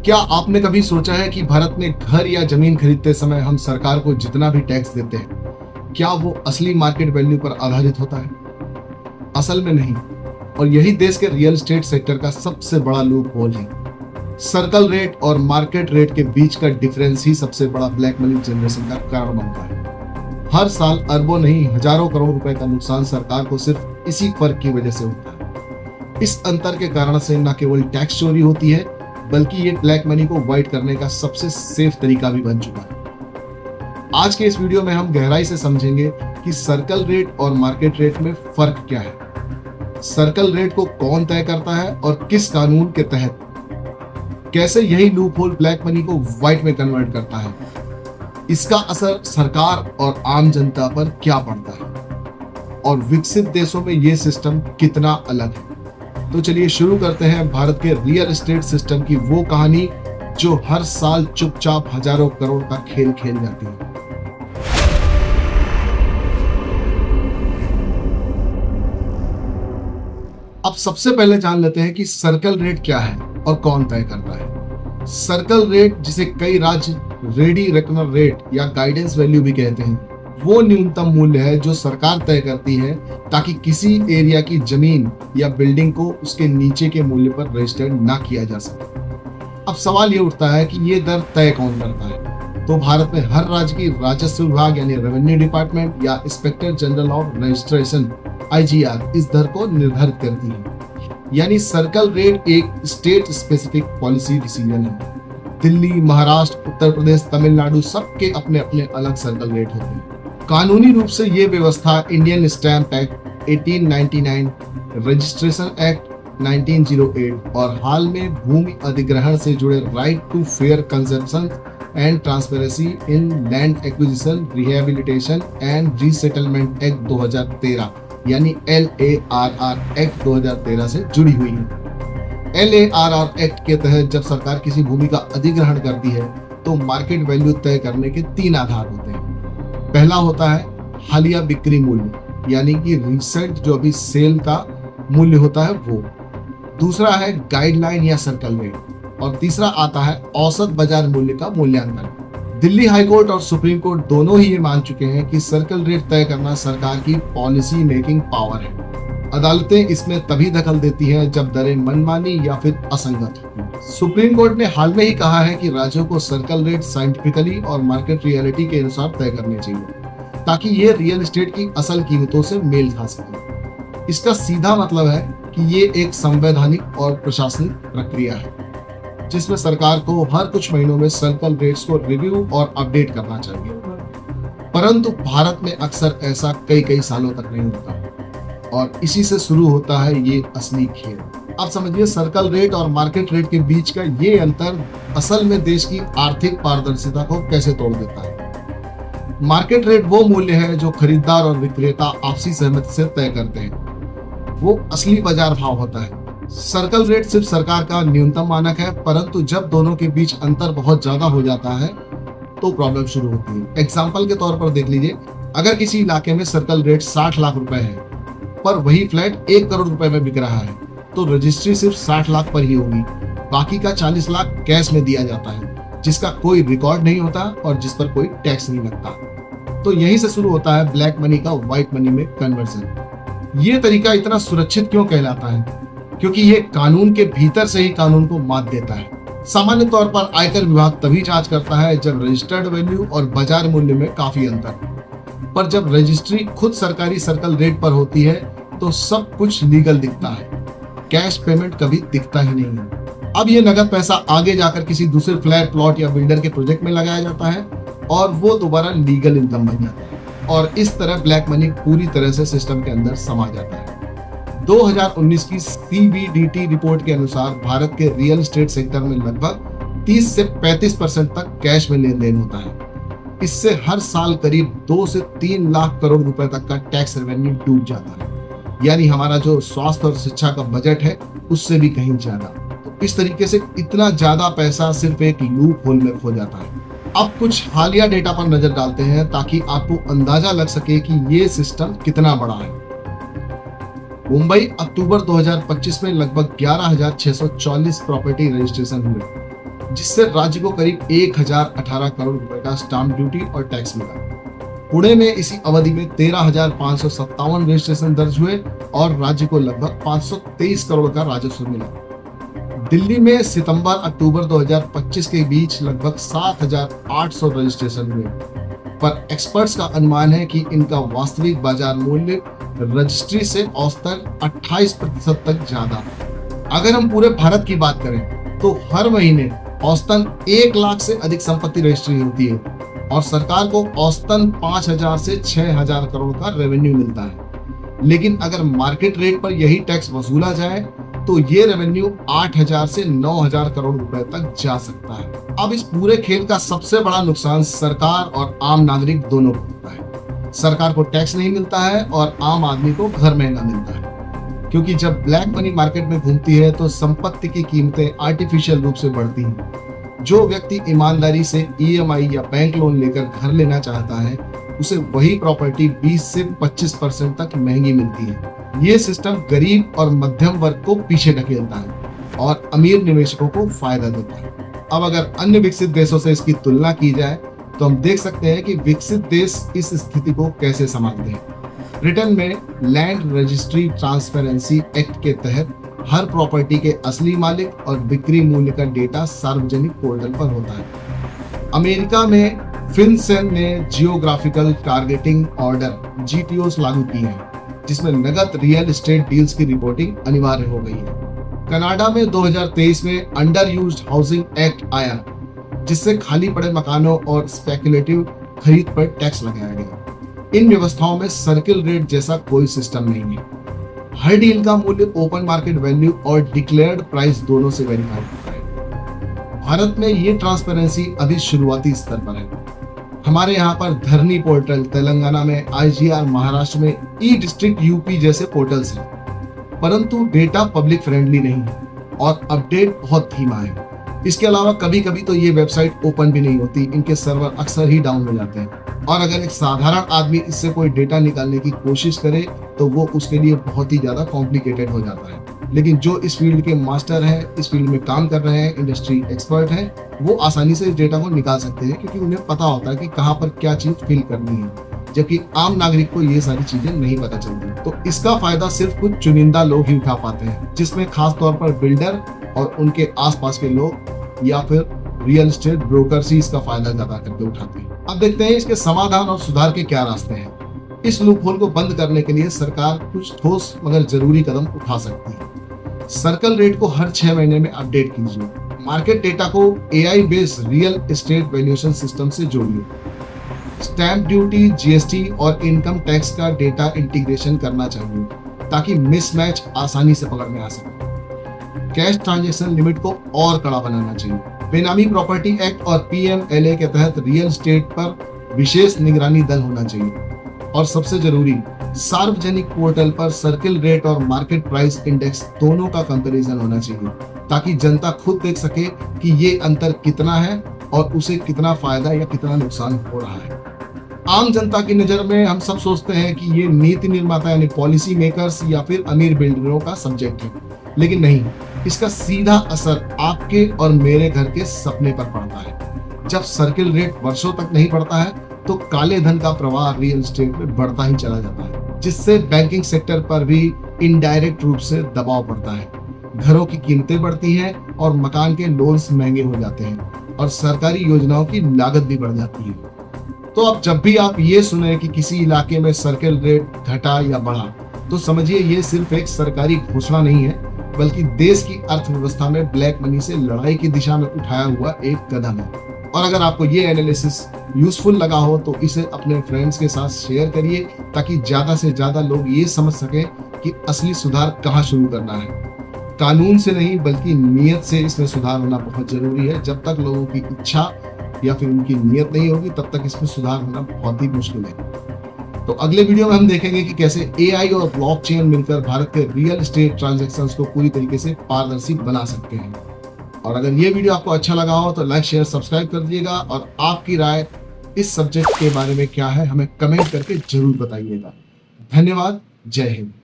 क्या आपने कभी सोचा है कि भारत में घर या जमीन खरीदते समय हम सरकार को जितना भी टैक्स देते हैं, क्या वो असली मार्केट वैल्यू पर आधारित होता है? असल में नहीं। और यही देश के रियल एस्टेट सेक्टर का सबसे बड़ा लूप होल है। सर्कल रेट और मार्केट रेट के बीच का डिफरेंस ही सबसे बड़ा ब्लैक मनी जनरेशन का कारण बनता है। हर साल अरबों नहीं हजारों करोड़ रुपए का नुकसान सरकार को सिर्फ इसी फर्क की वजह से होता है। इस अंतर के कारण से न केवल टैक्स चोरी होती है, बल्कि ये ब्लैक मनी को वाइट करने का सबसे सेफ तरीका भी बन चुका है। आज के इस वीडियो में हम गहराई से समझेंगे कि सर्कल रेट और मार्केट रेट में फर्क क्या है, सर्कल रेट को कौन तय करता है और किस कानून के तहत, कैसे यही लूप होल ब्लैक मनी को व्हाइट में कन्वर्ट करता है, इसका असर सरकार और आम जनता पर क्या पड़ता है और विकसित देशों में ये सिस्टम कितना अलग है। तो चलिए शुरू करते हैं भारत के रियल एस्टेट सिस्टम की वो कहानी जो हर साल चुपचाप हजारों करोड़ का खेल खेल जाती है। अब सबसे पहले जान लेते हैं कि सर्कल रेट क्या है और कौन तय करता है। सर्कल रेट, जिसे कई राज्य रेडी रेकनर रेट या गाइडेंस वैल्यू भी कहते हैं, वो न्यूनतम मूल्य है जो सरकार तय करती है ताकि किसी एरिया की जमीन या बिल्डिंग को उसके नीचे के मूल्य पर रजिस्टर्ड ना किया जा सके। अब सवाल ये उठता है कि ये दर तय कौन करता है। तो भारत में हर राज्य की राजस्व विभाग यानी रेवेन्यू डिपार्टमेंट या inspector general of registration IGR इस दर को निर्धारित करती है। यानी सर्कल रेट एक स्टेट स्पेसिफिक पॉलिसी डिसीजन है। दिल्ली, महाराष्ट्र, उत्तर प्रदेश, तमिलनाडु सबके अपने अपने अलग सर्कल रेट होते हैं। कानूनी रूप से ये व्यवस्था Indian stamp act 1899, registration act 1908 और हाल में भूमि अधिग्रहण से जुड़े right to fair compensation and transparency in land acquisition, rehabilitation and resettlement act 2013 यानी LARR एक्ट 2013 से जुड़ी हुई है। LARR एक्ट के तहत जब सरकार किसी भूमि का अधिग्रहण करती है तो मार्केट वैल्यू तय करने के 3 आधार होते हैं। पहला होता है हालिया बिक्री मूल्य, यानी कि रिसेंट जो अभी सेल का मूल्य होता है वो। दूसरा है गाइडलाइन या सर्कल रेट और तीसरा आता है औसत बाजार मूल्य का मूल्यांकन। दिल्ली हाई कोर्ट और सुप्रीम कोर्ट दोनों ही ये मान चुके हैं कि सर्कल रेट तय करना सरकार की पॉलिसी मेकिंग पावर है। अदालतें इसमें तभी दखल देती हैं जब दरें मनमानी या फिर असंगत हो। सुप्रीम कोर्ट ने हाल में ही कहा है कि राज्यों को सर्कल रेट साइंटिफिकली और मार्केट रियलिटी के अनुसार तय करने चाहिए ताकि ये रियल एस्टेट की असल कीमतों से मेल खा सके। इसका सीधा मतलब है कि ये एक संवैधानिक और प्रशासनिक प्रक्रिया है जिसमें सरकार को हर कुछ महीनों में सर्कल रेट्स को रिव्यू और अपडेट करना चाहिए। परंतु भारत में अक्सर ऐसा कई सालों तक नहीं होता और इसी से शुरू होता है ये असली खेल। अब समझिए, सर्कल रेट और मार्केट रेट के बीच का ये अंतर असल में देश की आर्थिक पारदर्शिता को कैसे तोड़ देता है। मार्केट रेट वो मूल्य है जो खरीदार और विक्रेता आपसी सहमति से तय करते हैं, वो असली बाजार भाव होता है। सर्कल रेट सिर्फ सरकार का न्यूनतम मानक है, परंतु जब दोनों के बीच अंतर बहुत ज्यादा हो जाता है तो प्रॉब्लम शुरू होती है। एग्जाम्पल के तौर पर देख लीजिए, अगर किसी इलाके में सर्कल रेट 60 लाख रुपए है पर वही फ्लैट 1 करोड़ रुपए में बिक रहा है तो रजिस्ट्री सिर्फ 60 लाख पर ही होगी, बाकी का 40 लाख कैश में दिया जाता है जिसका कोई रिकॉर्ड नहीं होता और जिस पर कोई टैक्स नहीं लगता। तो यहीं से शुरू होता है ब्लैक मनी का व्हाइट मनी में कन्वर्जन। ये तरीका इतना सुरक्षित क्यों कहलाता है? क्योंकि ये कानून के भीतर से ही कानून को मात देता है। सामान्य तौर पर आयकर विभाग तभी जांच करता है जब रजिस्टर्ड वैल्यू और बाजार मूल्य में काफी अंतर, पर जब रजिस्ट्री खुद सरकारी सर्कल रेट पर होती है तो सब कुछ लीगल दिखता है, कैश पेमेंट कभी दिखता ही नहीं है। अब ये नगद पैसा आगे जाकर किसी दूसरे फ्लैट, प्लॉट या बिल्डर के प्रोजेक्ट में लगाया जाता है और वो दोबारा लीगल इनकम बन जाता है और इस तरह ब्लैक मनी पूरी तरह से सिस्टम के अंदर समा जाता है। 2019 की CBDT रिपोर्ट के अनुसार भारत के रियल एस्टेट सेक्टर में लगभग 30 से 35% तक कैश में लेन देन होता है। इससे हर साल करीब 2 से 3 लाख करोड़ रुपए तक का टैक्स रेवेन्यू डूब जाता है, यानी हमारा जो स्वास्थ्य और शिक्षा का बजट है उससे भी कहीं ज्यादा। तो इस तरीके से इतना ज्यादा पैसा सिर्फ एक लूप होल में खो जाता है। अब कुछ हालिया डेटा पर नजर डालते हैं ताकि आपको अंदाजा लग सके कि ये सिस्टम कितना बड़ा है। मुंबई अक्टूबर 2025 में लगभग 11,640 प्रॉपर्टी रजिस्ट्रेशन हुए। जिससे राज्य को करीब 1018 करोड़ रुपए का स्टाम्प ड्यूटी और टैक्स मिला। पुणे में इसी अवधि में 13,557 रजिस्ट्रेशन दर्ज हुए और राज्य को लगभग 523 करोड़ का राजस्व मिला। दिल्ली में सितंबर अक्टूबर 2025 के बीच लगभग 7,800 रजिस्ट्रेशन हुए, पर एक्सपर्ट्स का अनुमान है कि इनका वास्तविक बाजार मूल्य रजिस्ट्री से औसतन 28% तक ज्यादा। अगर हम पूरे भारत की बात करें तो हर महीने औसतन 1 लाख से अधिक संपत्ति रजिस्ट्री होती है और सरकार को औसतन 5,000 से 6,000 करोड़ का रेवेन्यू मिलता है। लेकिन अगर मार्केट रेट पर यही टैक्स वसूला जाए तो ये रेवेन्यू 8,000 से 9,000 करोड़ रुपए तक जा सकता है। अब इस पूरे खेल का सबसे बड़ा नुकसान सरकार और आम नागरिक दोनों को होता है। सरकार को टैक्स नहीं मिलता है और आम आदमी को घर महंगा मिलता है, क्योंकि जब ब्लैक मनी मार्केट में घूमती है तो संपत्ति की कीमतें आर्टिफिशियल रूप से बढ़ती हैं। जो व्यक्ति ईमानदारी से EMI या बैंक लोन लेकर घर लेना चाहता है, उसे वही प्रॉपर्टी 20 से 25% तक महंगी मिलती है। ये सिस्टम गरीब और मध्यम वर्ग को पीछे ढकेलता है और अमीर निवेशकों को फायदा देता है। अब अगर अन्य विकसित देशों से इसकी तुलना की जाए तो हम देख सकते हैं कि विकसित देश इस स्थिति को कैसे संभालते हैं। ब्रिटेन में लैंड रजिस्ट्री ट्रांसपेरेंसी एक्ट के तहत हर प्रॉपर्टी के असली मालिक और बिक्री मूल्य का डेटा सार्वजनिक पोर्टल पर होता है। अमेरिका में फिनसेन ने जियोग्राफिकल टारगेटिंग ऑर्डर GTOs लागू की है, जिसमें नगद रियल एस्टेट डील्स की रिपोर्टिंग अनिवार्य हो गई है। कनाडा में 2023 में अंडर यूज्ड हाउसिंग एक्ट आया, जिससे खाली पड़े मकानों और स्पेकुलेटिव खरीद पर टैक्स लगाया गया। इन व्यवस्थाओं में सर्किल रेट जैसा कोई सिस्टम नहीं है। हर डील का मूल्य ओपन मार्केट वैल्यू और डिक्लेयर्ड प्राइस दोनों से वेरीफाई होता है। भारत में ये ट्रांसपेरेंसी अभी शुरुआती स्तर पर है। हमारे यहाँ पर धरनी पोर्टल, तेलंगाना में IGR, महाराष्ट्र में ई-डिस्ट्रिक्ट UP जैसे पोर्टल्स हैं, परंतु डेटा पब्लिक फ्रेंडली नहीं है और अपडेट बहुत धीमा है। इसके अलावा कभी कभी तो ये वेबसाइट ओपन भी नहीं होती, इनके सर्वर अक्सर ही डाउन हो जाते हैं और अगर एक साधारण आदमी इससे कोई डेटा निकालने की कोशिश करे तो वो उसके लिए बहुत ही ज्यादा कॉम्प्लिकेटेड हो जाता है। लेकिन जो इस फील्ड के मास्टर हैं, इस फील्ड में काम कर रहे हैं, इंडस्ट्री एक्सपर्ट हैं, वो आसानी से इस डेटा को निकाल सकते हैं, क्योंकि उन्हें पता होता है कि कहाँ पर क्या चीज फिल करनी है, जबकि आम नागरिक को ये सारी चीजें नहीं पता चलती। तो इसका फायदा सिर्फ कुछ चुनिंदा लोग ही उठा पाते हैं, जिसमें खास तौर पर बिल्डर और उनके आसपास के लोग या फिर रियल एस्टेट ब्रोकर्स ही इसका फायदा ज्यादा करके उठाते हैं। अब देखते हैं इसके समाधान और सुधार के क्या रास्ते हैं। इस लूपहोल को बंद करने के लिए सरकार कुछ ठोस मगर जरूरी कदम उठा सकती है। सर्कल रेट को हर 6 महीने में अपडेट कीजिए। मार्केट डेटा को AI based real estate valuation system से जोड़िए। स्टैंप ड्यूटी, GST और इनकम टैक्स का डेटा इंटीग्रेशन करना चाहिए ताकि मिसमैच आसानी से पकड़ में आ सके। कैश ट्रांजैक्शन लिमिट को और कड़ा बनाना चाहिए। बेनामी प्रॉपर्टी एक्ट और PMLA के तहत रियल एस्टेट पर विशेष निगरानी दल होना चाहिए। और सबसे जरूरी, सार्वजनिक पोर्टल पर सर्किल रेट और मार्केट प्राइस इंडेक्स दोनों का कंपैरिजन होना चाहिए, ताकि जनता खुद देख सके कि ये अंतर कितना है और उसे कितना फायदा या कितना नुकसान हो रहा है। आम जनता की नजर में हम सब सोचते हैं कि ये नीति निर्माता यानी पॉलिसी मेकर्स या फिर अमीर बिल्डरों का सब्जेक्ट है, लेकिन नहीं, इसका सीधा असर आपके और मेरे घर के सपने पर पड़ता है। जब सर्किल रेट वर्षों तक नहीं बढ़ता है तो काले धन का प्रवाह रियल एस्टेट में बढ़ता ही चला जाता है, जिससे बैंकिंग सेक्टर पर भी इनडायरेक्ट रूप से दबाव पड़ता है। घरों की कीमतें बढ़ती हैं और मकान के लोन्स महंगे हो जाते हैं और सरकारी योजनाओं की लागत भी बढ़ जाती है। तो अब जब भी आप ये सुने कि किसी इलाके में सर्किल रेट घटा या बढ़ा, तो समझिए ये सिर्फ एक सरकारी घोषणा नहीं है, बल्कि देश की अर्थव्यवस्था में ब्लैक मनी से लड़ाई की दिशा में उठाया हुआ एक कदम है। और अगर आपको ये एनालिसिस यूजफुल लगा हो तो इसे अपने फ्रेंड्स के साथ शेयर करिए, ताकि ज्यादा से ज्यादा लोग ये समझ सकें कि असली सुधार कहाँ शुरू करना है। कानून से नहीं बल्कि नीयत से इसमें सुधार होना बहुत जरूरी है। जब तक लोगों की इच्छा या फिर उनकी नीयत नहीं होगी, तब तक इसमें सुधार होना बहुत ही मुश्किल है। तो अगले वीडियो में हम देखेंगे कि कैसे AI और ब्लॉकचेन मिलकर भारत के रियल एस्टेट ट्रांजैक्शंस को पूरी तरीके से पारदर्शी बना सकते हैं। और अगर ये वीडियो आपको अच्छा लगा हो तो लाइक, शेयर, सब्सक्राइब कर दीजिएगा और आपकी राय इस सब्जेक्ट के बारे में क्या है हमें कमेंट करके जरूर बताइएगा। धन्यवाद। जय हिंद।